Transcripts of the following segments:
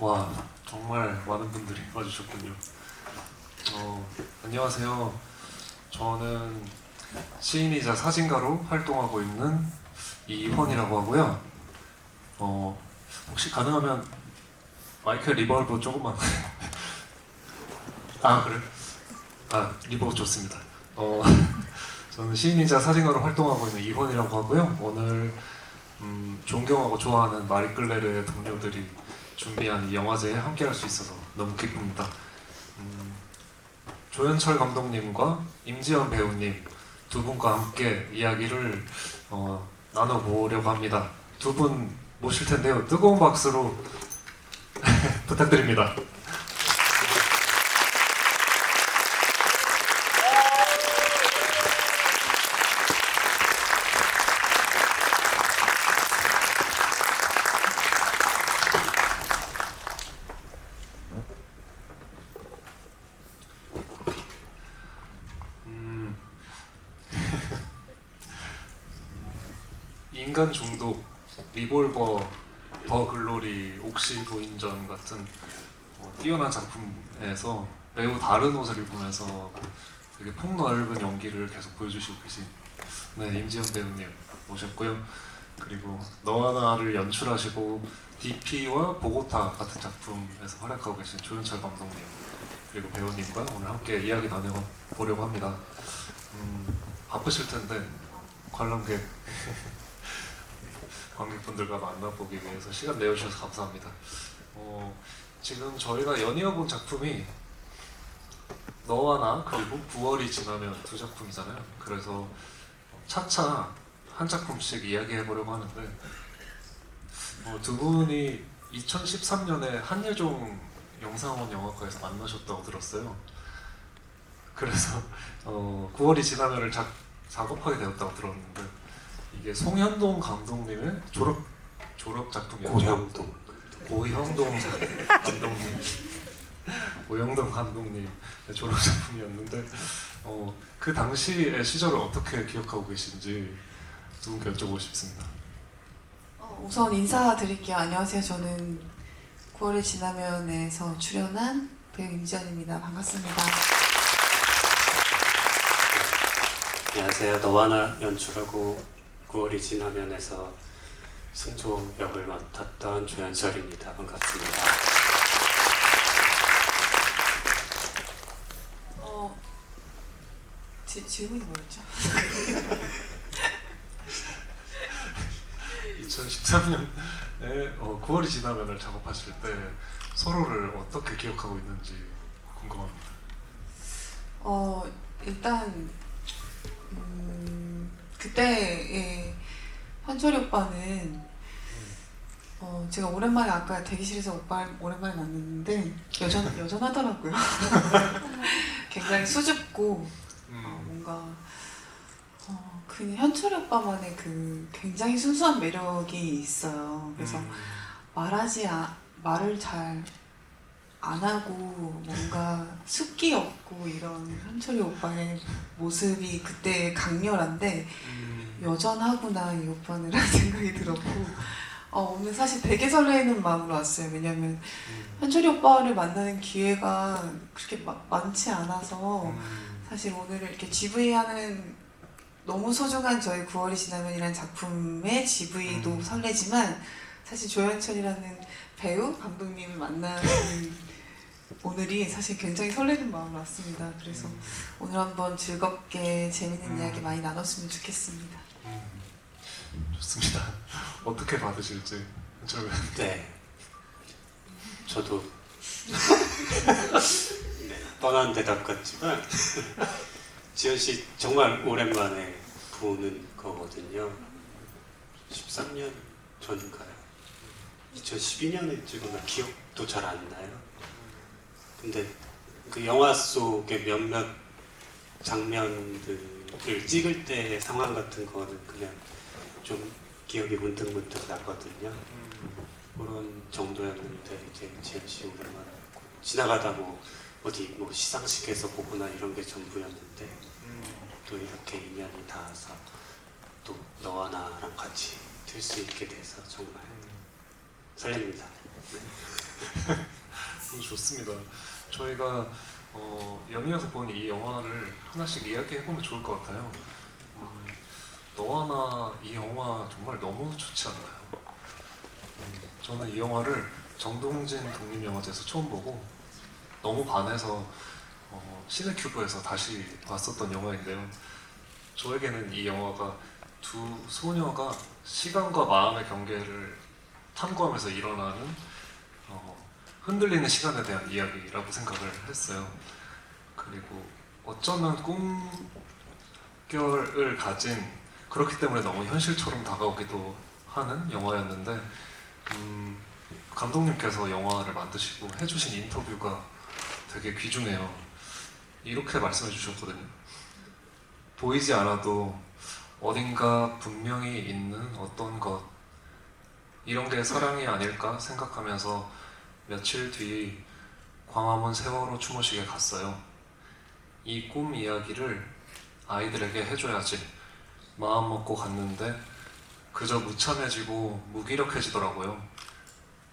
와, 정말 많은 분들이 와주셨군요. 안녕하세요. 저는 시인이자 사진가로 활동하고 있는 이희원이라고 하고요. 혹시 가능하면 마이크 리버브 조금만. 아, 그래? 아, 리버브 좋습니다. 저는 시인이자 사진가로 활동하고 있는 이희원이라고 하고요. 오늘 존경하고 좋아하는 마리끌레르의 동료들이 준비한 이 영화제에 함께할 수 있어서 너무 기쁩니다. 조연철 감독님과 임지연 배우님 두 분과 함께 이야기를 나눠보려고 합니다. 두 분 모실 텐데요. 뜨거운 박수로 부탁드립니다. 인간 중독, 리볼버, 더 글로리, 옥시 부인전 같은 뛰어난 작품에서 매우 다른 옷을 입으면서 되게 폭넓은 연기를 계속 보여주시고 계신 임지연 배우님 모셨고요. 그리고 너와 나를 연출하시고 DP와 보고타 같은 작품에서 활약하고 계신 조연철 감독님 그리고 배우님과 오늘 함께 이야기 나눠보려고 합니다. 바쁘실 텐데 관람객 관객분들과 만나보기 위해서 시간 내어주셔서 감사합니다. 지금 저희가 연이어본 작품이 너와 나 그리고 9월이 지나면 두 작품이잖아요. 그래서 차차 한 작품씩 이야기해보려고 하는데 두 분이 2013년에 한예종 영상원 영화과에서 만나셨다고 들었어요. 그래서 9월이 지나면을 작업하게 되었다고 들었는데 이게 송현동 감독님의 졸업 작품이었죠. 고형동 감독님 고영동 감독님 졸업 작품이었는데 그 당시의 시절을 어떻게 기억하고 계신지 두 분께 여쭤보고 싶습니다. 우선 인사드릴게요. 안녕하세요. 저는 9월이 지나면에서 출연한 배우 임지연입니다. 반갑습니다. 안녕하세요. 너와 나 연출하고 9월이 지나면에서 승조 역을 맡았던 조연철입니다. 반갑습니다. 질문이 뭐였죠? 2013년에 9월이 지나면을 작업하실 때 서로를 어떻게 기억하고 있는지 궁금합니다. 일단 그때의 현철이 오빠는 제가 오랜만에 아까 대기실에서 오빠 오랜만에 만났는데 여전하더라고요. 굉장히 수줍고 뭔가 그 현철이 오빠만의 그 굉장히 순수한 매력이 있어요. 그래서 말을 잘 안 하고 뭔가 숫기 없고 이런 현철이 오빠의 모습이 그때 강렬한데 여전하구나 이 오빠는 라는 생각이 들었고 오늘 사실 되게 설레는 마음으로 왔어요. 왜냐면 현철이 오빠를 만나는 기회가 그렇게 많지 않아서 사실 오늘 이렇게 GV하는 너무 소중한 저희 9월이 지나면이라는 작품의 GV도 설레지만 사실 조연철이라는 배우 감독님을 만나는 오늘이 사실 굉장히 설레는 마음으로 왔습니다. 그래서 오늘 한번 즐겁게 재밌는 이야기 많이 나눴으면 좋겠습니다. 좋습니다. 어떻게 받으실지 네. 저도 뻔한 대답 같지만 지연 씨 정말 오랜만에 보는 거거든요. 13년 전인가요? 2012년에 찍었나 기억도 잘 안 나요. 근데 그 영화 속의 몇몇 장면들을 찍을 때 상황 같은 거는 그냥 좀 기억이 문득문득 나거든요. 그런 정도였는데 이제 지연 씨 오랜만에 보고 지나가다 어디 시상식에서 보거나 이런 게 전부였는데 또 이렇게 인연이 닿아서 또 너와 나랑 같이 들 수 있게 돼서 정말 설렙니다. 네. 좋습니다. 저희가 연이어서 본 이 영화를 하나씩 이야기해보면 좋을 것 같아요. 너와 나 이 영화 정말 너무 좋지 않나요? 저는 이 영화를 정동진 독립영화제에서 처음 보고 너무 반해서 시네큐브에서 다시 봤었던 영화인데요. 저에게는 이 영화가 두 소녀가 시간과 마음의 경계를 탐구하면서 일어나는 흔들리는 시간에 대한 이야기라고 생각을 했어요. 그리고 어쩌면 꿈결을 가진 그렇기 때문에 너무 현실처럼 다가오기도 하는 영화였는데 감독님께서 영화를 만드시고 해주신 인터뷰가 되게 귀중해요. 이렇게 말씀해 주셨거든요. 보이지 않아도 어딘가 분명히 있는 어떤 것, 이런 게 사랑이 아닐까 생각하면서 며칠 뒤 광화문 세월호 추모식에 갔어요. 이 꿈 이야기를 아이들에게 해줘야지 마음 먹고 갔는데 그저 무참해지고 무기력해지더라고요.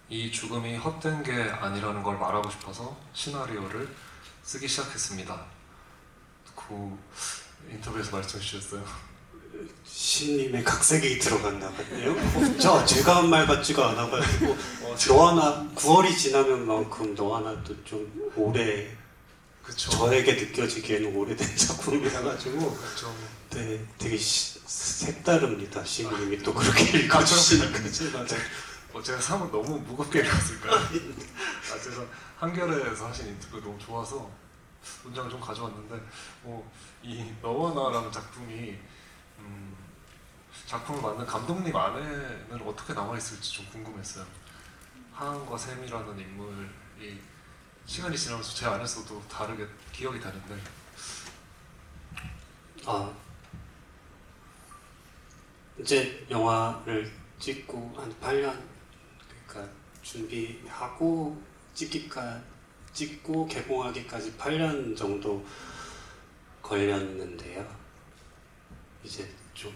이 죽음이 헛된 게 아니라는 걸 말하고 싶어서 시나리오를 쓰기 시작했습니다. 그 인터뷰에서 말씀해 주셨어요. 시님의 각색이 들어갔나 봤네요. 제가 한 말 같지가 않아가지고 너와 나 9월이 지나면 만큼 너와 나도 좀 오래 그쵸. 저에게 느껴지기에는 오래된 작품이라가지고 그쵸. 네, 되게 색다릅니다. 시님이 또 그렇게 읽어주시니까 제가 제가 사뭇 너무 무겁게 읽었을까요? 제가 한겨레에서 하신 인터뷰가 너무 좋아서 문장을 좀 가져왔는데 이 너와 나라는 작품이 작품을 만든 감독님 안에는 어떻게 남아있을지 좀 궁금했어요. 하은과 샘이라는 인물이 시간이 지나면서 제 안에서도 다르게 기억이 되는데 이제 영화를 찍고 한 8년 그러니까 준비하고 찍고 개봉하기까지 8년 정도 걸렸는데요. 이제 좀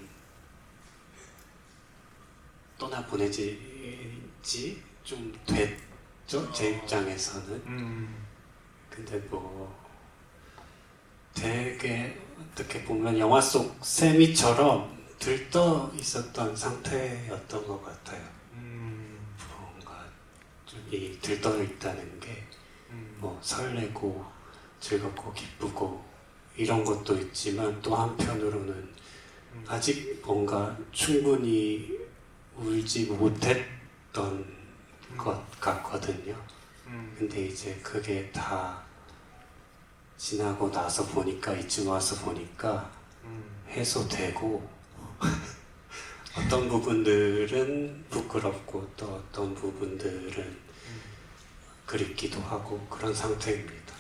떠나보내지 좀 됐죠? 제 입장에서는. 근데 뭐 되게 어떻게 보면 영화 속 세미처럼 들떠 있었던 상태였던 것 같아요. 뭔가 좀 이 들떠 있다는 게 뭐 설레고 즐겁고 기쁘고 이런 것도 있지만 또 한편으로는 아직 뭔가 충분히 울지 못했던 것 같거든요. 근데 이제 그게 다 지나고 나서 보니까 이쯤 와서 보니까 해소되고 어떤 부분들은 부끄럽고 또 어떤 부분들은 그립기도 하고 그런 상태입니다.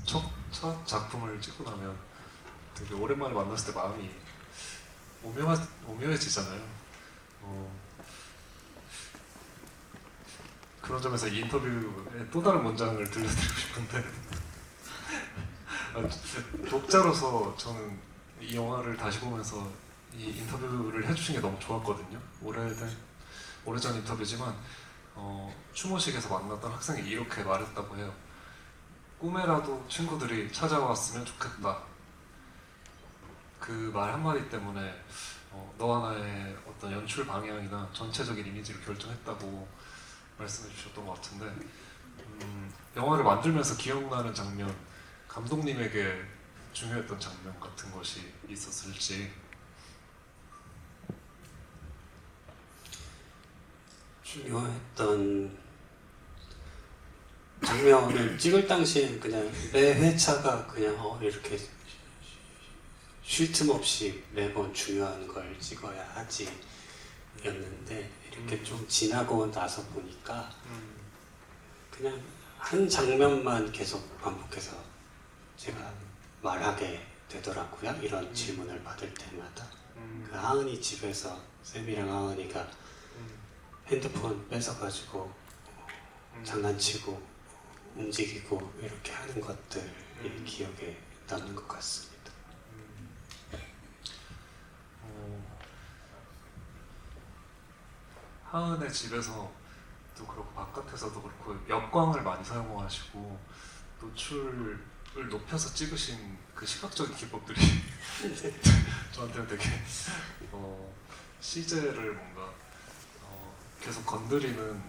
첫 작품을 찍고 나면 되게 오랜만에 만났을 때 마음이 오묘해지잖아요. 그런 점에서 이 인터뷰의 또 다른 문장을 들려드리고 싶은데 독자로서 저는 이 영화를 다시 보면서 이 인터뷰를 해주신 게 너무 좋았거든요. 오래전 인터뷰지만 추모식에서 만났던 학생이 이렇게 말했다고 해요. 꿈에라도 친구들이 찾아왔으면 좋겠다. 그 말 한마디 때문에 너와 나의 어떤 연출 방향이나 전체적인 이미지를 결정했다고 말씀해 주셨던 것 같은데 영화를 만들면서 기억나는 장면, 감독님에게 중요했던 장면 같은 것이 있었을지. 중요했던 장면을 찍을 당시엔 그냥 매 회차가 그냥 이렇게 쉴 틈 없이 매번 중요한 걸 찍어야 하지 였는데 이렇게 좀 지나고 나서 보니까 그냥 한 장면만 계속 반복해서 제가 말하게 되더라고요. 이런 질문을 받을 때마다. 그 하은이 집에서 쌤이랑 하은이가 핸드폰 뺏어가지고 장난치고 움직이고 이렇게 하는 것들이 기억에 남는 것 같습니다. 하은의 집에서 그렇고 바깥에서도 그렇고 역광을 많이 사용하시고 노출을 높여서 찍으신 그 시각적인 기법들이 저한테는 되게 CJ를 뭔가 계속 건드리는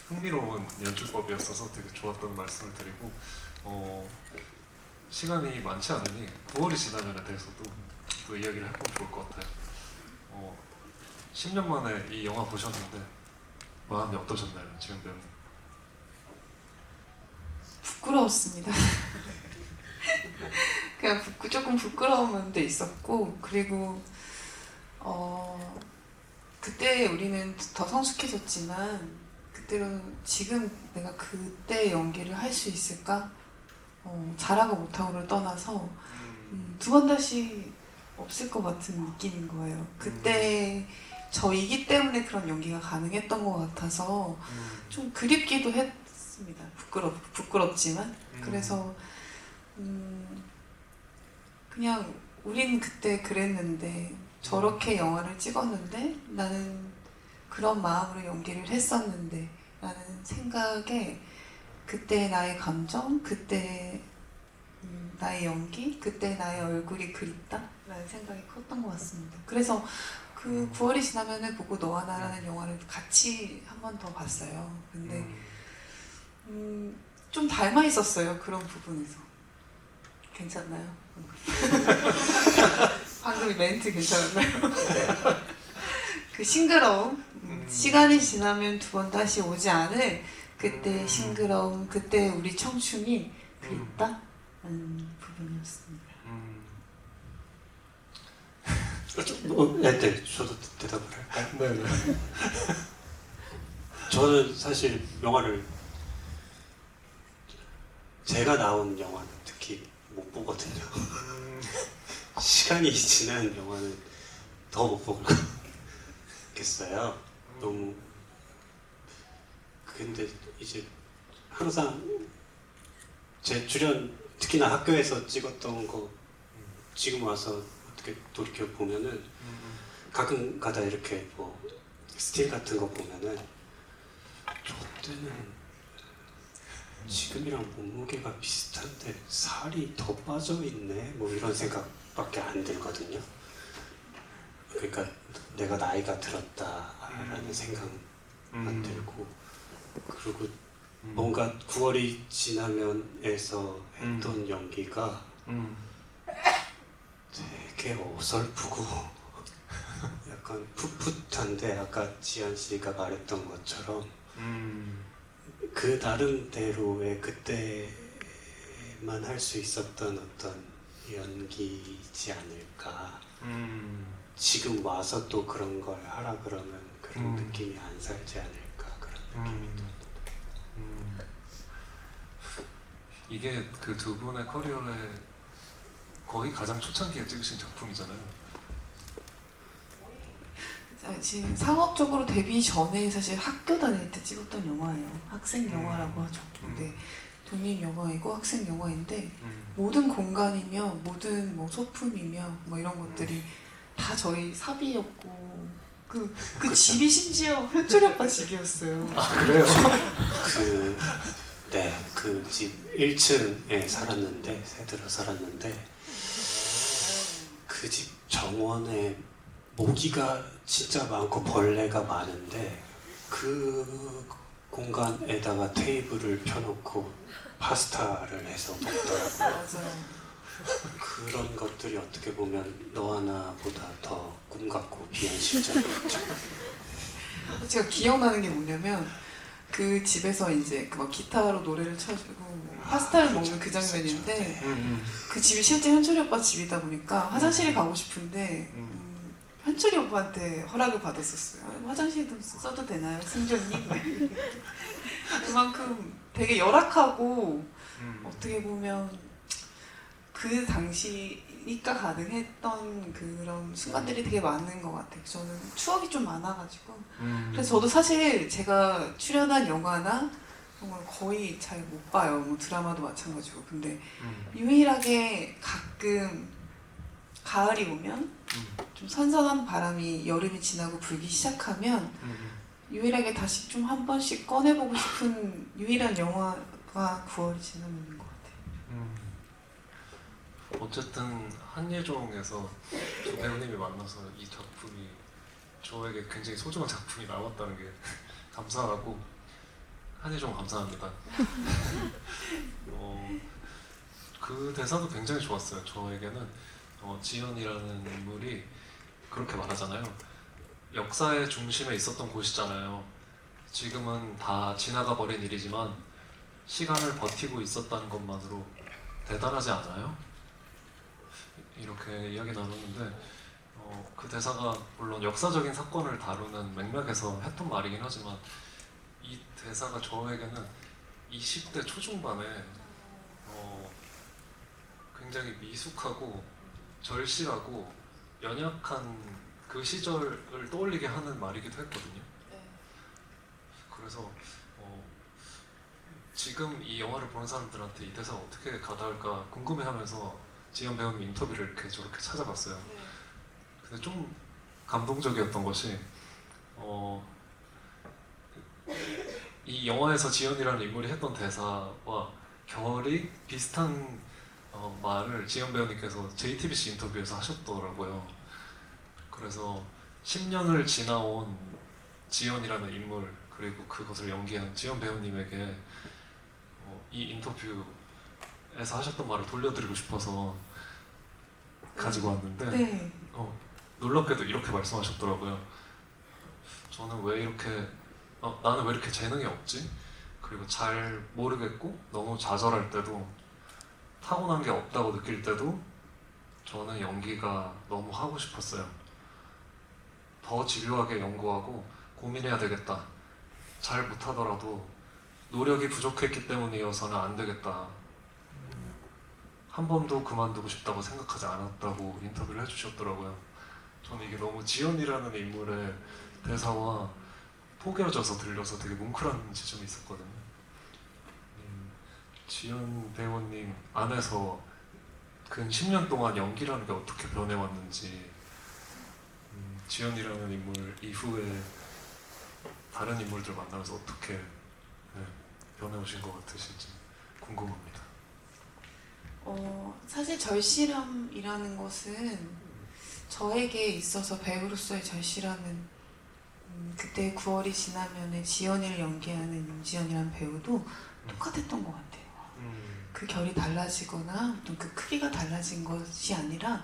흥미로운 연출법이었어서 되게 좋았다는 말씀을 드리고 시간이 많지 않으니 9월이 지나면에 대해서도 또 이야기를 해보면 좋을 것 같아요. 10년 만에 이 영화 보셨는데 마음이 어떠셨나요, 지금 배우님? 부끄러웠습니다. 그냥 조금 부끄러운 면도 있었고, 그리고 그때 우리는 더 성숙해졌지만 그때로는 지금 내가 그때 연기를 할 수 있을까? 잘하고 못하고를 떠나서 두 번 다시 없을 것 같은 느낌인 거예요. 그때 저이기 때문에 그런 연기가 가능했던 것 같아서 좀 그립기도 했습니다. 부끄럽지만. 그래서 그냥 우린 그때 그랬는데 저렇게 영화를 찍었는데 나는 그런 마음으로 연기를 했었는데 라는 생각에 그때 나의 감정, 그때 나의 연기, 그때 나의 얼굴이 그립다 라는 생각이 컸던 것 같습니다. 그래서 그 9월이 지나면은 보고 너와 나라는 영화를 같이 한 번 더 봤어요. 근데 좀 닮아 있었어요, 그런 부분에서. 괜찮나요? 방금 멘트 괜찮았나요? 그 싱그러움, 시간이 지나면 두 번 다시 오지 않을 그때의 싱그러움, 그때 우리 청춘이 그립다? 부분이었습니다. 네, 저도 대답을 할까요? 네네. 저는 사실 영화를 제가 나온 영화는 특히 못 보거든요. 시간이 지난 영화는 더 못 보겠어요. 너무. 근데 이제 항상 제 출연 특히나 학교에서 찍었던 거 지금 와서 어떻게 돌이켜 보면은 가끔 가다 이렇게 뭐 스틸 같은 거 보면은 저 때는 지금이랑 몸무게가 비슷한데 살이 더 빠져 있네 뭐 이런 생각밖에 안 들거든요. 그러니까 내가 나이가 들었다라는 생각만 들고, 그리고 뭔가 9월이 지나면에서 했던 연기가 되게 어설프고 약간 풋풋한데 아까 지한 씨가 말했던 것처럼 그 나름대로의 그때만 할 수 있었던 어떤 연기이지 않을까. 지금 와서 또 그런 걸 하라 그러면 그런 느낌이 안 살지 않을까, 그런 느낌이 듭니다. 이게 그 두 분의 커리어의 거의 가장 초창기에 찍으신 작품이잖아요. 지금 상업적으로 데뷔 전에 사실 학교 다닐 때 찍었던 영화예요. 학생 영화라고 하죠. 근데 독립 영화이고 학생 영화인데 모든 공간이며 모든 뭐 소품이며 뭐 이런 것들이 다 저희 사비였고 그 집이 심지어 현철이 오빠 집이었어요. 아 그래요? 그 집 1층에 살았는데, 새들어 살았는데, 그 집 정원에 모기가 진짜 많고 벌레가 많은데 그 공간에다가 테이블을 펴놓고 파스타를 해서 먹더라고요. 맞아요. 그런 것들이 어떻게 보면 너와 나보다 더 꿈같고 비현실적이었죠. 제가 기억나는 게 뭐냐면 그 집에서 이제 그 막 기타로 노래를 쳐주고 파스타를 먹는 그 장면인데 그 집이 실제 현철이 오빠 집이다 보니까 화장실에 가고 싶은데 현철이 오빠한테 허락을 받았었어요. 화장실 좀 써도 되나요, 승조님? 그만큼 되게 열악하고 어떻게 보면 그 당시니까 가능했던 그런 순간들이 되게 많은 것 같아요. 저는 추억이 좀 많아가지고 그래서 저도 사실 제가 출연한 영화나 그런 걸 거의 잘 못 봐요. 뭐 드라마도 마찬가지고. 근데 유일하게 가끔 가을이 오면 좀 선선한 바람이 여름이 지나고 불기 시작하면 유일하게 다시 좀 한 번씩 꺼내보고 싶은 유일한 영화가 9월이 지나면인 것 같아요. 어쨌든 한예종에서 두 배우님이 만나서 이 작품이 저에게 굉장히 소중한 작품이 나왔다는 게 감사하고 한예종 감사합니다. 그 대사도 굉장히 좋았어요. 저에게는 지연이라는 인물이 그렇게 말하잖아요. 역사의 중심에 있었던 곳이잖아요. 지금은 다 지나가 버린 일이지만 시간을 버티고 있었다는 것만으로 대단하지 않아요? 이렇게 이야기 나눴는데 그 대사가 물론 역사적인 사건을 다루는 맥락에서 했던 말이긴 하지만 이 대사가 저에게는 20대 초중반에 굉장히 미숙하고 절실하고 연약한 그 시절을 떠올리게 하는 말이기도 했거든요. 그래서 지금 이 영화를 보는 사람들한테 이 대사가 어떻게 가닿을까 궁금해하면서 지연 배우님 인터뷰를 이렇게 저렇게 찾아봤어요. 근데 좀 감동적이었던 것이 이 영화에서 지연이라는 인물이 했던 대사와 결이 비슷한 말을 지연 배우님께서 JTBC 인터뷰에서 하셨더라고요. 그래서 10년을 지나온 지연이라는 인물 그리고 그것을 연기한 지연 배우님에게 이 인터뷰에서 하셨던 말을 돌려드리고 싶어서 가지고 왔는데 네. 놀랍게도 이렇게 말씀하셨더라고요. 저는 왜 이렇게 나는 왜 이렇게 재능이 없지? 그리고 잘 모르겠고 너무 좌절할 때도 타고난 게 없다고 느낄 때도 저는 연기가 너무 하고 싶었어요. 더 집요하게 연구하고 고민해야 되겠다. 잘 못하더라도 노력이 부족했기 때문이어서는 안 되겠다. 한 번도 그만두고 싶다고 생각하지 않았다고 인터뷰를 해주셨더라고요. 저는 이게 너무 지연이라는 인물의 대사와 포개져서 들려서 되게 뭉클한 지점이 있었거든요. 지연 배우님 안에서 근 10년 동안 연기라는 게 어떻게 변해왔는지 지연이라는 인물 이후에 다른 인물들 만나면서 어떻게 변해오신 것 같으신지 궁금합니다. 사실 절실함이라는 것은 저에게 있어서 배우로서의 절실함은 그때 9월이 지나면에 지연이를 연기하는 임지연이라는 배우도 똑같았던 것 같아요. 그 결이 달라지거나 어떤 그 크기가 달라진 것이 아니라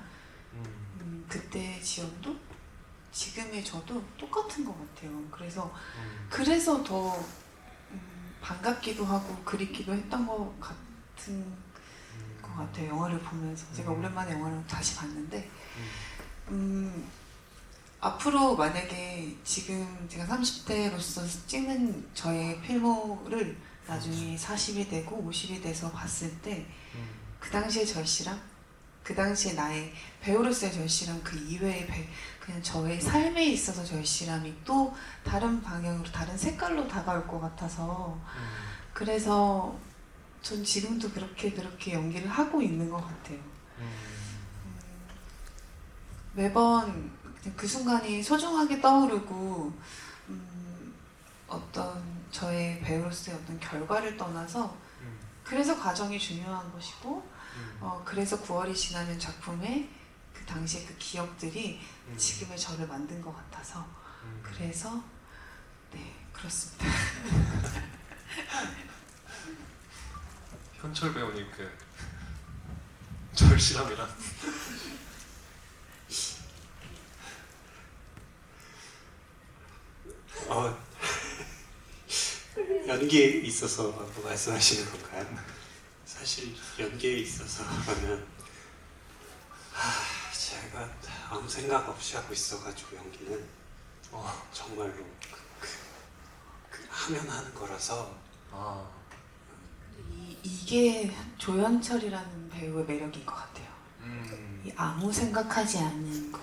그때 지연도 지금의 저도 똑같은 것 같아요. 그래서 더 반갑기도 하고 그립기도 했던 것 같은 것 같아요. 영화를 보면서 제가 오랜만에 영화를 다시 봤는데 앞으로 만약에 지금 제가 30대로서 찍는 저의 필모를 나중에 40이 되고 50이 돼서 봤을 때 그 당시의 절실함, 그 당시에 나의 배우로서의 절실함, 그 이외의 그냥 저의 삶에 있어서 절실함이 또 다른 방향으로 다른 색깔로 다가올 것 같아서 그래서 전 지금도 그렇게 연기를 하고 있는 것 같아요. 매번 그 순간이 소중하게 떠오르고 어떤 저의 배우로서의 어떤 결과를 떠나서 그래서 과정이 중요한 것이고 그래서 9월이 지나면 작품의 그 당시의 그 기억들이 지금의 저를 만든 것 같아서 그래서 네 그렇습니다. 현철 배우님께 절실함이란 연기에 있어서 말씀하시는 건가요? 사실 연기에 있어서 하면 제가 아무 생각 없이 하고 있어가지고 연기는 정말로 하면 하는 거라서 이게 조연철이라는 배우의 매력인 것 같아요. 이 아무 생각하지 않는 거.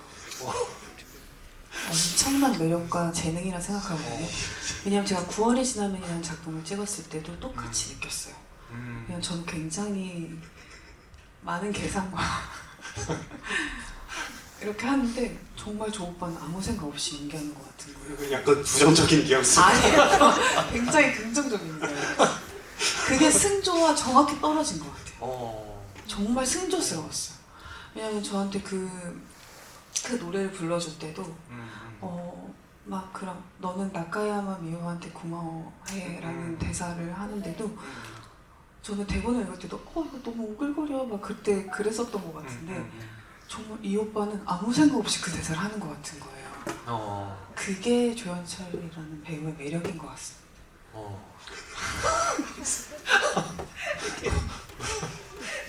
엄청난 매력과 재능이라 생각하거든요. 왜냐면 제가 9월이 지나면이라는 작품을 찍었을 때도 똑같이 느꼈어요. 그냥 저는 굉장히 많은 계산과 이렇게 하는데 정말 저 오빠는 아무 생각 없이 연기하는 것 같은 거예요. 약간 부정적인 뉘앙스. 아니에요. 굉장히 긍정적인 거예요. 그게 승조와 정확히 떨어진 것 같아요. 정말 승조스러웠어요. 왜냐면 저한테 그 노래를 불러줄 때도 막 그럼 너는 나카야마 미오한테 고마워해라는 대사를 하는데도 저는 대본을 읽을 때도 이거 너무 오글거려 막 그때 그랬었던 것 같은데 정말 이 오빠는 아무 생각 없이 그 대사를 하는 것 같은 거예요. 그게 조연철이라는 배우의 매력인 것 같습니다.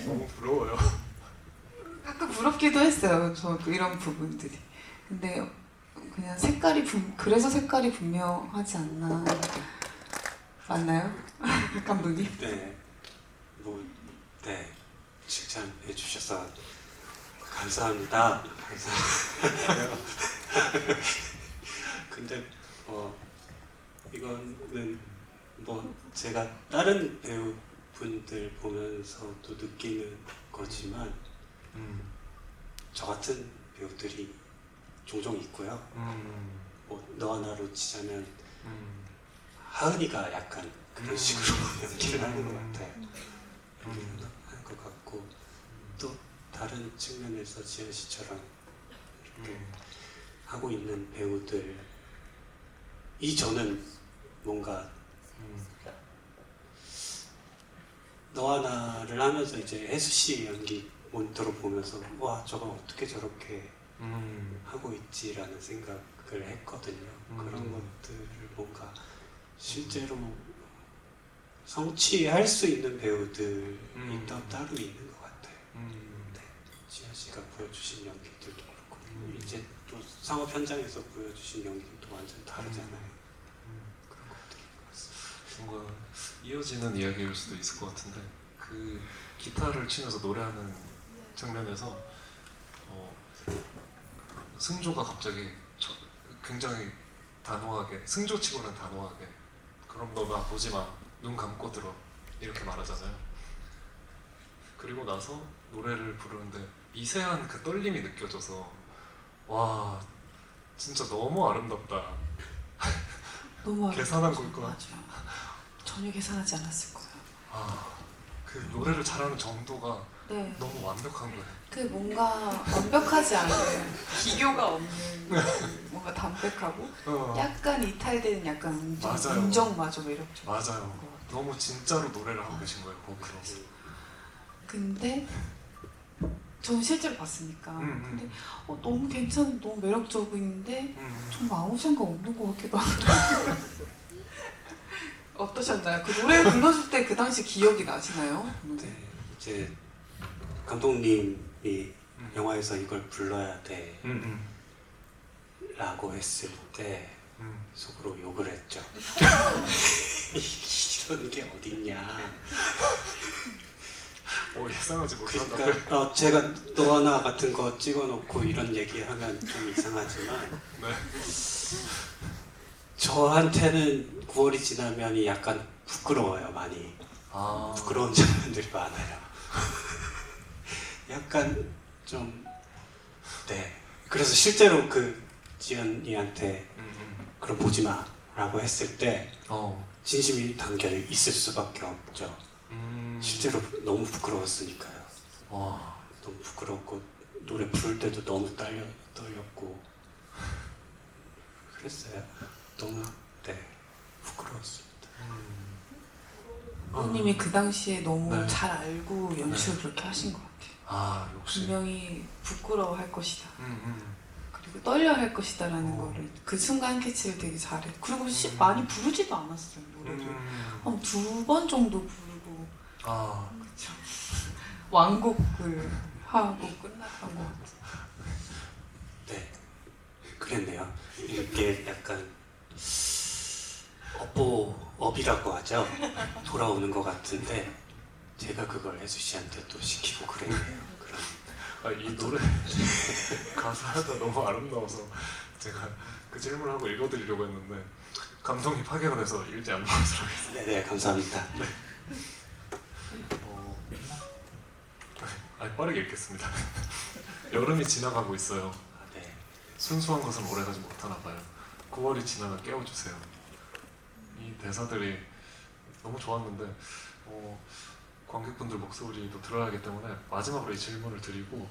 너무 부러워요. 가끔 부럽기도 했어요. 저 이런 부분들이. 근데 그냥 그래서 색깔이 분명하지 않나. 맞나요? 감독님? 네, 네, 칭찬해 주셔서 감사합니다. 감사해요. 근데 이거는 제가 다른 배우분들 보면서도 느끼는 거지만 저 같은 배우들이 종종 있고요. 너와 나로 치자면 하은이가 약간 그런 식으로 연기를 하는 것 같아요. 하는 것 같고 또 다른 측면에서 지현 씨처럼 이렇게 하고 있는 배우들이 저는 뭔가 너와 나를 하면서 이제 혜수 씨 연기 모니터로 보면서 와 저건 어떻게 저렇게 하고 있지라는 생각을 했거든요. 그런 것들을 뭔가 실제로 성취할 수 있는 배우들이 따로 있는 것 같아요. 네, 지현 씨가 보여주신 연기들도 그렇고 이제 또 상업 현장에서 보여주신 연기도 완전 다르잖아요. 그런 것들인 것 같습니다. 뭔가 이어지는 이야기일 수도 있을 것 같은데 그 기타를 치면서 노래하는 장면에서 승조가 갑자기 굉장히 단호하게 승조치고는 단호하게 그럼 너 나 보지 마. 눈 감고 들어. 이렇게 말하잖아요. 그리고 나서 노래를 부르는데 미세한 그 떨림이 느껴져서 와 진짜 너무 아름답다. 너무 계산한 아름답죠. 걸까? 맞아요. 전혀 계산하지 않았을 거예요. 그 노래를 잘하는 정도가 네. 너무 완벽한 거예요. 그 뭔가 완벽하지 않은 기교가 없는 그 뭔가 담백하고 약간 이탈되는 약간 맞아요. 음정마저 매력적. 맞아요. 너무 진짜로 노래를 하고 계신 거예요 거기서. 근데 저는 실제로 봤으니까. 근데 너무 괜찮은, 너무 매력적인데 정말 아무 생각 없는 것 같기도 하고. 어떠셨나요? 그 노래 불러줄 때 그 당시 기억이 나시나요? 네, 이제 감독님이 영화에서 이걸 불러야 돼 라고 했을 때 속으로 욕을 했죠. 이런 게 어딨냐. 예상하지 못한다. 그러니까 제가 너와 나 같은 거 찍어놓고 이런 얘기하면 좀 이상하지만 네. 저한테는 9월이 지나면이 약간 부끄러워요. 많이 부끄러운 장면들이 많아요. 약간 좀 네. 그래서 실제로 그 지연이한테 그럼 보지 마라고 했을 때 진심이 담겨 있을 수밖에 없죠. 실제로 너무 부끄러웠으니까요. 너무 부끄럽고 노래 부를 때도 너무 떨렸고 그랬어요. 너무 부끄러웠습니다. 부모님이 그 당시에 너무 네. 잘 알고 연출을 그렇게 하신 것 같아요. 역시. 분명히 부끄러워할 것이다. 그리고 떨려할 것이다라는 거를 그 순간 캐치를 되게 잘해. 그리고 많이 부르지도 않았어요 노래를. 한 2번 정도 부르고 그쵸. 완곡을 하고 끝났던 것 같아요. 네, 그랬네요. 이게 약간 업이라고 하죠. 돌아오는 것 같은데 제가 그걸 혜수 씨한테 또 시키고 그랬네요. 이 노래 가사가 너무 아름다워서 제가 그 질문을 하고 읽어드리려고 했는데 감독이 파괴가 돼서 읽지 않는 것으로 하겠습니다. 네, 감사합니다. 빠르게 읽겠습니다. 여름이 지나가고 있어요. 아, 네. 순수한 것은 오래가지 못하나 봐요. 9월이 지나가 깨워주세요. 이 대사들이 너무 좋았는데 관객분들 목소리도 들어야 하기 때문에 마지막으로 이 질문을 드리고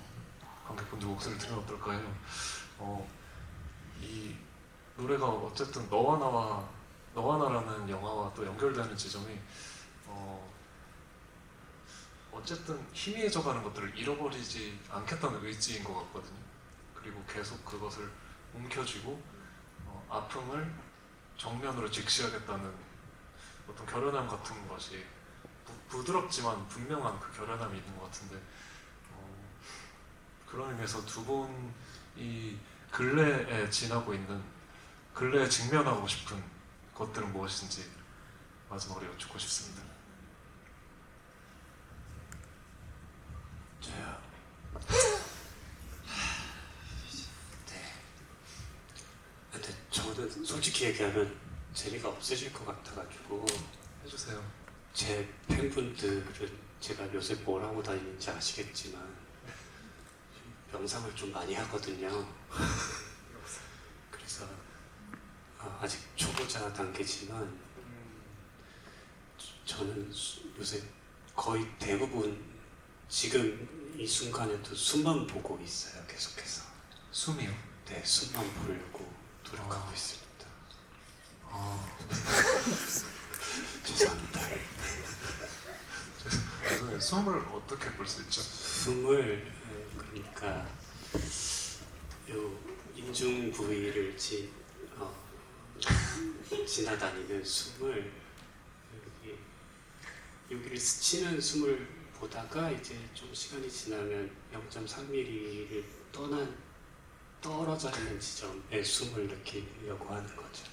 관객분들 목소리를 들으면 어떨까 해요. 이 노래가 어쨌든 너와 나라는 영화와 또 연결되는 지점이 어쨌든 희미해져가는 것들을 잃어버리지 않겠다는 의지인 것 같거든요. 그리고 계속 그것을 움켜쥐고 아픔을 정면으로 직시하겠다는 어떤 결연함 같은 것이 부드럽지만 분명한 그 결연함이 있는 것 같은데 그런 의미에서 두 분이 근래에 지나고 있는 근래에 직면하고 싶은 것들은 무엇인지 마지막으로 여쭙고 싶습니다. 저요. 네. 근데 저는 솔직히 얘기하면 재미가 없어질 것 같아가지고 해주세요. 제 팬분들은 제가 요새 뭘 하고 다니는지 아시겠지만 명상을 좀 많이 하거든요. 그래서 아직 초보자 단계지만 저는 요새 거의 대부분 지금 이 순간에도 숨만 보고 있어요. 계속해서. 숨이요? 네, 숨만 보려고 노력하고 있습니다. 죄송합니다. 죄송해요. 숨을 어떻게 볼 수 있죠? 숨을 그러니까 요 인중 부위를 지나다니는 숨을 여기를 스치는 숨을 보다가 이제 좀 시간이 지나면 0.3mm를 떨어져 있는 지점에 숨을 느끼려고 하는 거죠.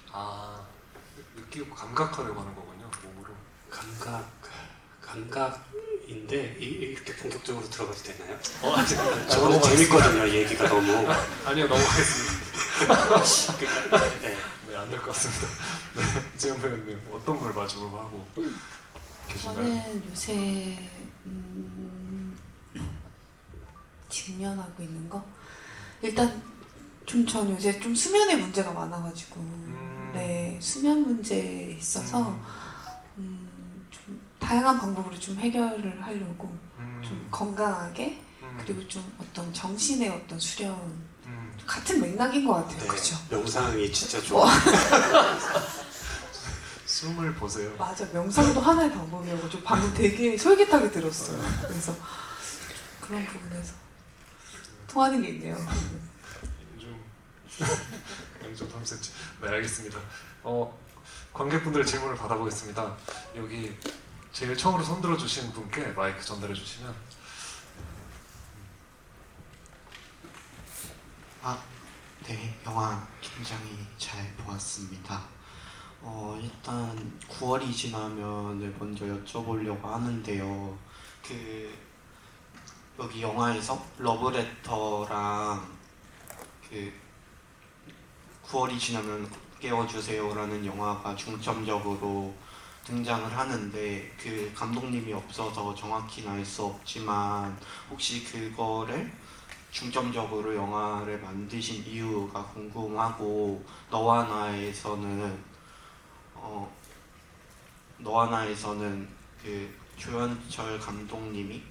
느끼고 감각하려고 하는 거군요. 몸으로. 감각인데 이렇게 본격적으로 들어가도 되나요? 아직 저는 재밌거든요. 얘기가 너무. 아니요, 넘어가겠습니다. 네. 네, 안 될 것 같습니다. 네, 지금 배우님 어떤 걸 마주보고 하고 계신가요? 저는 요새 직면하고 있는 거 일단 전 요새 좀 수면에 문제가 많아가지고 네 수면 문제에 있어서 좀 다양한 방법으로 좀 해결을 하려고 좀 건강하게 그리고 좀 어떤 정신의 어떤 수련 같은 맥락인 것 같아요. 네, 그죠? 명상이 진짜 좋아. 숨을 보세요. 맞아, 명상도 하나의 방법이라고 좀 방금 되게 솔깃하게 들었어요. 그래서 그런 부분에서 통하는 게 있네요. 양쪽 3cm. 네, 알겠습니다. 관객분들의 질문을 받아보겠습니다. 여기 제일 처음으로 손들어 주신 분께 마이크 전달해 주시면. 네, 영화 굉장히 잘 보았습니다. 일단 9월이 지나면을 먼저 여쭤보려고 하는데요. 여기 영화에서 러브레터랑 9월이 지나면 깨워주세요라는 영화가 중점적으로 등장을 하는데 그 감독님이 없어서 정확히는 알 수 없지만 혹시 그거를 중점적으로 영화를 만드신 이유가 궁금하고 너와 나에서는 그 조연철 감독님이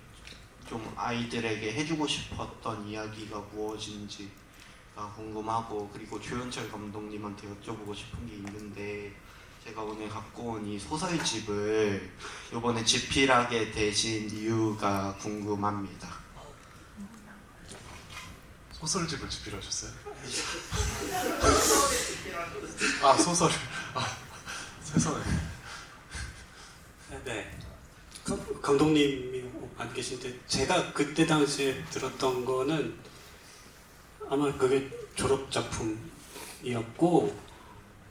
좀 아이들에게 해주고 싶었던 이야기가 무엇인지가 궁금하고 그리고 조연철 감독님한테 여쭤보고 싶은 게 있는데 제가 오늘 갖고 온 이 소설집을 이번에 집필하게 되신 이유가 궁금합니다. 소설집을 집필하셨어요? 소설. 세상에. 네. 감독님이 안 계신데 제가 그때 당시에 들었던 거는 아마 그게 졸업 작품이었고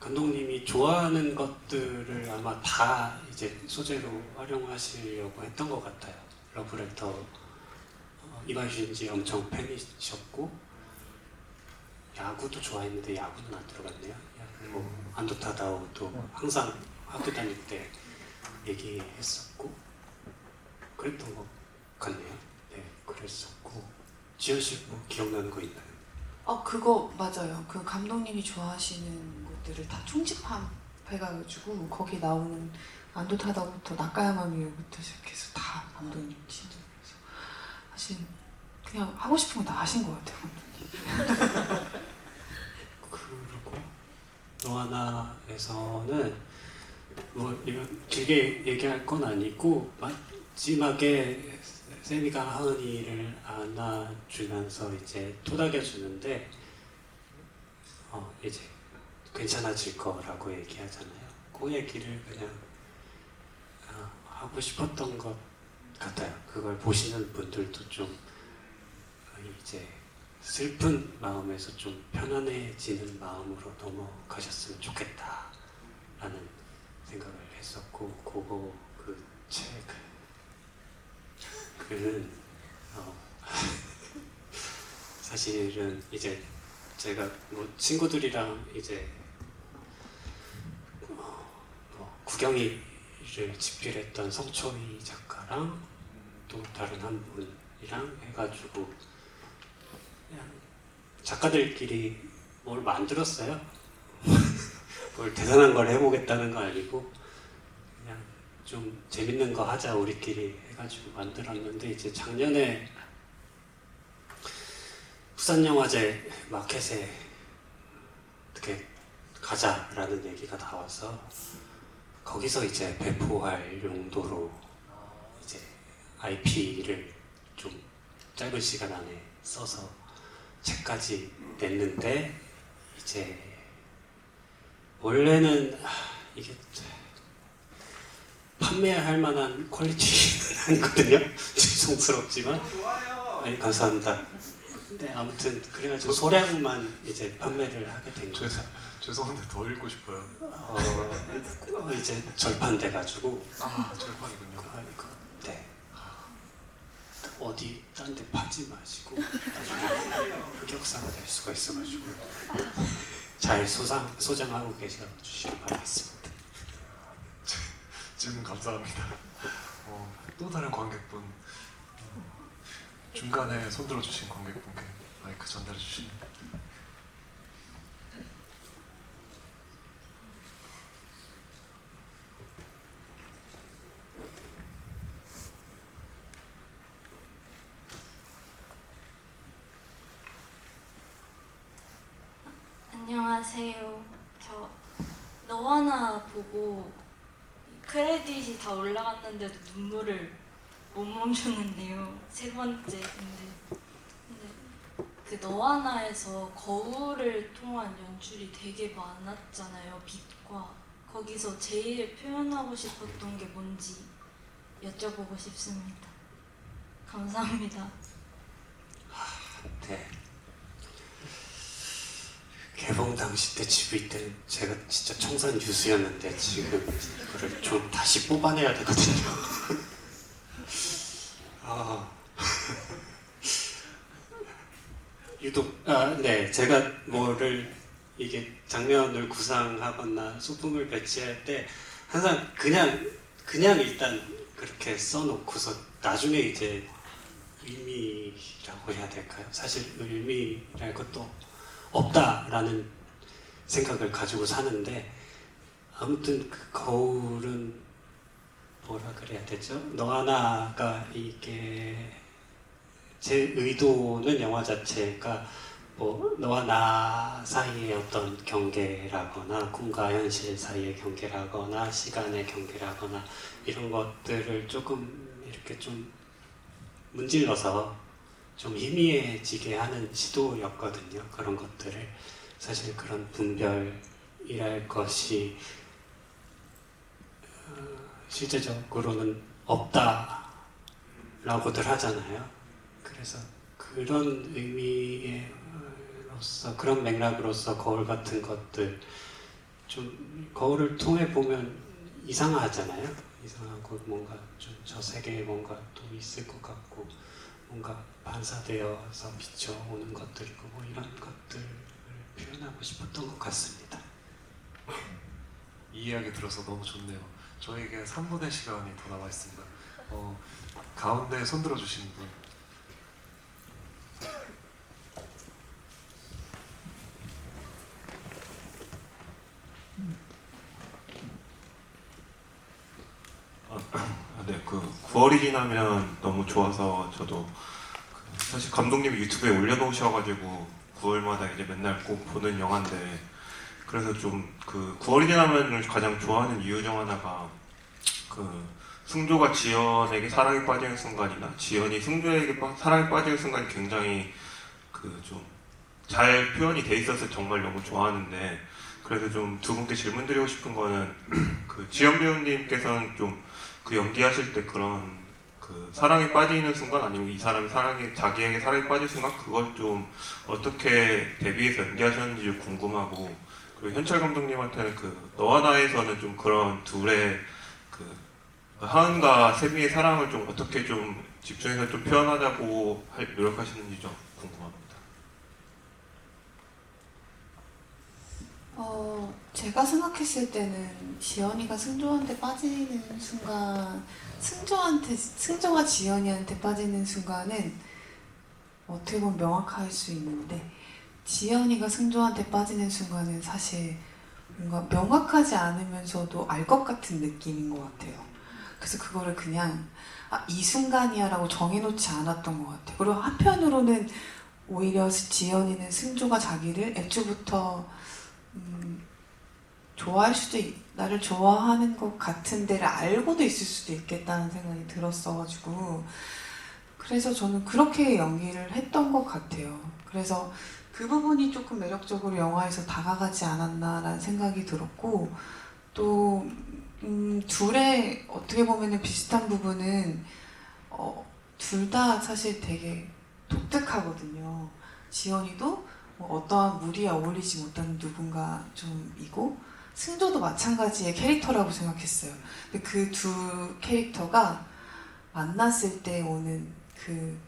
감독님이 좋아하는 것들을 아마 다 이제 소재로 활용하시려고 했던 것 같아요. 러브레터 이발신지 엄청 팬이셨고 야구도 좋아했는데 야구는 안 들어갔네요. 안도 타다오도 항상 학교 다닐 때 얘기했었고 그랬던 것 같네요. 네, 그랬었고 지현 씨 뭐 기억나는 거 있나요? 그거 맞아요. 그 감독님이 좋아하시는 것들을 다 총집합해가지고 거기 나오는 안도타다부터 나카야마미요부터 시작해서 다 감독님 친구. 그래서 사실 그냥 하고 싶은 거 다 하신 것 같아요. 감독님. 그리고 너하나에서는 뭐 이런 길게 얘기할 건 아니고 마지막에 세미가 하은이를 안아주면서 이제 토닥여주는데 이제 괜찮아질 거라고 얘기하잖아요. 그 얘기를 그냥 하고 싶었던 것 같아요. 그걸 보시는 분들도 좀 이제 슬픈 마음에서 좀 편안해지는 마음으로 넘어가셨으면 좋겠다라는 생각을 했었고, 그거 그 책은 사실은 이제 제가 뭐 친구들이랑 이제 구경이를 집필했던 성초희 작가랑 또 다른 한 분이랑 해가지고 그냥 작가들끼리 뭘 만들었어요. 뭘 대단한 걸 해보겠다는 거 아니고 그냥 좀 재밌는 거 하자 우리끼리 해가지고 만들었는데, 이제 작년에 부산영화제 마켓에 어떻게 가자라는 얘기가 나와서 거기서 이제 배포할 용도로 이제 IP를 좀 짧은 시간 안에 써서 책까지 냈는데, 이제 원래는 이게 판매할 만한 퀄리티는 아니거든요. 죄송스럽지만. 아니, 감사합니다. 근데 아무튼 그래가지고 소량만 이제 판매를 하게 된 거죠. 죄송한데 더 읽고 싶어요. 이제 절판돼가지고. 절판이군요. 네. 어디 딴 데 파지 마시고 나중에 흑역사가 될 수가 있어가지고 잘 소장하고 계셔주시기 바라겠습니다. 질문 감사합니다. 또 다른 관객분, 중간에 손들어 주신 관객분께 마이크 전달해 주시면. 안녕하세요. 저 너와나 보고 크레딧이 다 올라갔는데도 눈물을 못 멈추는데요. 세 번째인데, 그 너와나에서 거울을 통한 연출이 되게 많았잖아요. 빛과 거기서 제일 표현하고 싶었던 게 뭔지 여쭤보고 싶습니다. 감사합니다. 네. 개봉 당시 때 집일 때는 제가 진짜 청산 유수였는데 지금 이거를 좀 다시 뽑아내야 되거든요. 유독 네, 제가 뭐를 이게 장면을 구상하거나 소품을 배치할 때 항상 그냥 일단 그렇게 써놓고서 나중에 이제 의미라고 해야 될까요? 사실 의미랄 것도 없다라는 생각을 가지고 사는데, 아무튼 그 거울은 뭐라 그래야 되죠? 너하나가 이게 제 의도는 영화 자체가 뭐 너와 나 사이의 어떤 경계라거나 꿈과 현실 사이의 경계라거나 시간의 경계라거나 이런 것들을 조금 이렇게 좀 문질러서 좀 희미해지게 하는 시도였거든요. 그런 것들을 사실 그런 분별이랄 것이 실제적으로는 없다라고들 하잖아요. 그래서 그런 의미로서, 그런 맥락으로서 거울 같은 것들, 좀 거울을 통해 보면 이상하잖아요. 이상하고 뭔가 좀 저 세계에 뭔가 또 있을 것 같고, 뭔가 반사되어서 비춰오는 것들이고, 뭐 이런 것들을 표현하고 싶었던 것 같습니다. 이 이야기 들어서 너무 좋네요. 저에게 3분의 시간이 더 남아 있습니다. 가운데 손들어 주신 분. 네, 그 9월이 지나면 너무 좋아서 저도 사실 감독님이 유튜브에 올려놓으셔가지고 9월마다 이제 맨날 꼭 보는 영화인데 그래서 좀 그 9월이 지나면을 가장 좋아하는 이유 중 하나가 그 승조가 지연에게 사랑에 빠지는 순간이나 지연이 승조에게 사랑에 빠지는 순간이 굉장히 그 좀 잘 표현이 돼 있어서 정말 너무 좋아하는데 그래서 좀 두 분께 질문 드리고 싶은 거는 그 지연 배우님께서는 좀 그 연기하실 때 그런 그 사랑에 빠지는 순간 아니면 이 사람이 자기에게 사랑에 빠질 순간 그걸 좀 어떻게 대비해서 연기하셨는지 좀 궁금하고 그리고 현철 감독님한테는 그 너와 나에서는 좀 그런 둘의 그 하은과 세미의 사랑을 좀 어떻게 좀 집중해서 좀 표현하자고 노력하시는지 좀 궁금합니다. 제가 생각했을 때는 지연이가 승조한테 빠지는 순간, 승조가 지연이한테 빠지는 순간은 어떻게 보면 명확할 수 있는데, 지연이가 승조한테 빠지는 순간은 사실 뭔가 명확하지 않으면서도 알 것 같은 느낌인 것 같아요. 그래서 그거를 그냥 이 순간이야 라고 정해놓지 않았던 것 같아요. 그리고 한편으로는 오히려 지연이는 승조가 자기를 애초부터 좋아할 수도 나를 좋아하는 것 같은 데를 알고도 있을 수도 있겠다는 생각이 들었어가지고 그래서 저는 그렇게 연기를 했던 것 같아요. 그래서 그 부분이 조금 매력적으로 영화에서 다가가지 않았나라는 생각이 들었고 또 둘의 어떻게 보면 비슷한 부분은 둘 다 사실 되게 독특하거든요. 지연이도 어떠한 무리에 어울리지 못하는 누군가 좀이고 승조도 마찬가지의 캐릭터라고 생각했어요. 근데 그 두 캐릭터가 만났을 때 오는 그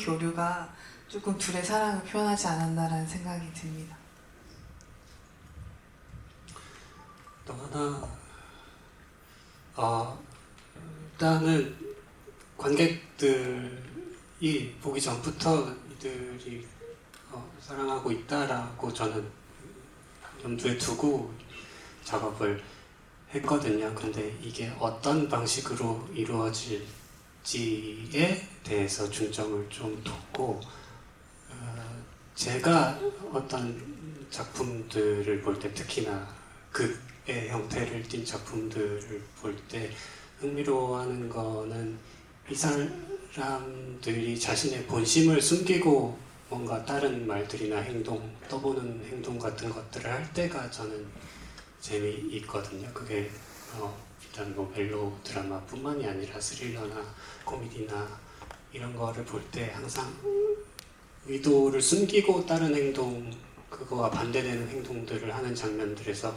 교류가 조금 둘의 사랑을 표현하지 않았나라는 생각이 듭니다. 또 하나, 일단은 관객들이 보기 전부터 이들이 사랑하고 있다라고 저는 염두에 두고 작업을 했거든요. 근데 이게 어떤 방식으로 이루어질지에 대해서 중점을 좀 뒀고 제가 어떤 작품들을 볼 때 특히나 극의 형태를 띈 작품들을 볼 때 흥미로워하는 거는 이 사람들이 자신의 본심을 숨기고 뭔가 다른 말들이나 행동, 떠보는 행동 같은 것들을 할 때가 저는 재미있거든요. 그게 일단 뭐 멜로 드라마뿐만이 아니라 스릴러나 코미디나 이런 거를 볼 때 항상 의도를 숨기고 다른 행동, 그거와 반대되는 행동들을 하는 장면들에서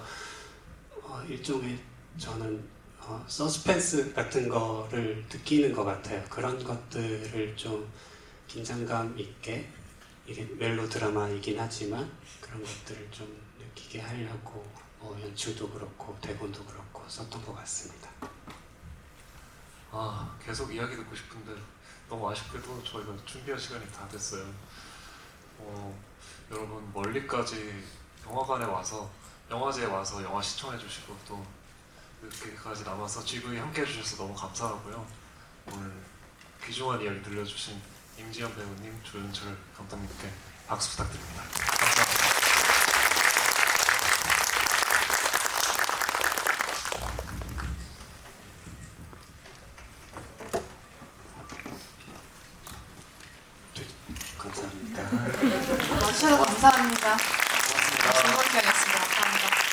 일종의 저는 서스펜스 같은 거를 느끼는 것 같아요. 그런 것들을 좀 긴장감 있게 이게 멜로 드라마이긴 하지만 그런 것들을 좀 느끼게 하려고 연출도 그렇고 대본도 그렇고 썼던 것 같습니다. 계속 이야기 듣고 싶은데 너무 아쉽게도 저희가 준비할 시간이 다 됐어요. 여러분 멀리까지 영화관에 와서 영화제에 와서 영화 시청해 주시고 또 이렇게까지 남아서 GV 함께 해주셔서 너무 감사하고요. 오늘 귀중한 이야기 들려주신 임지연 배우님, 조윤철 감독님께 박수 부탁드립니다. 감사합니다. 감사합니다. 와주셔서 감사합니다. 고맙습니다. 즐거운 시간이었습니다. 감사합니다.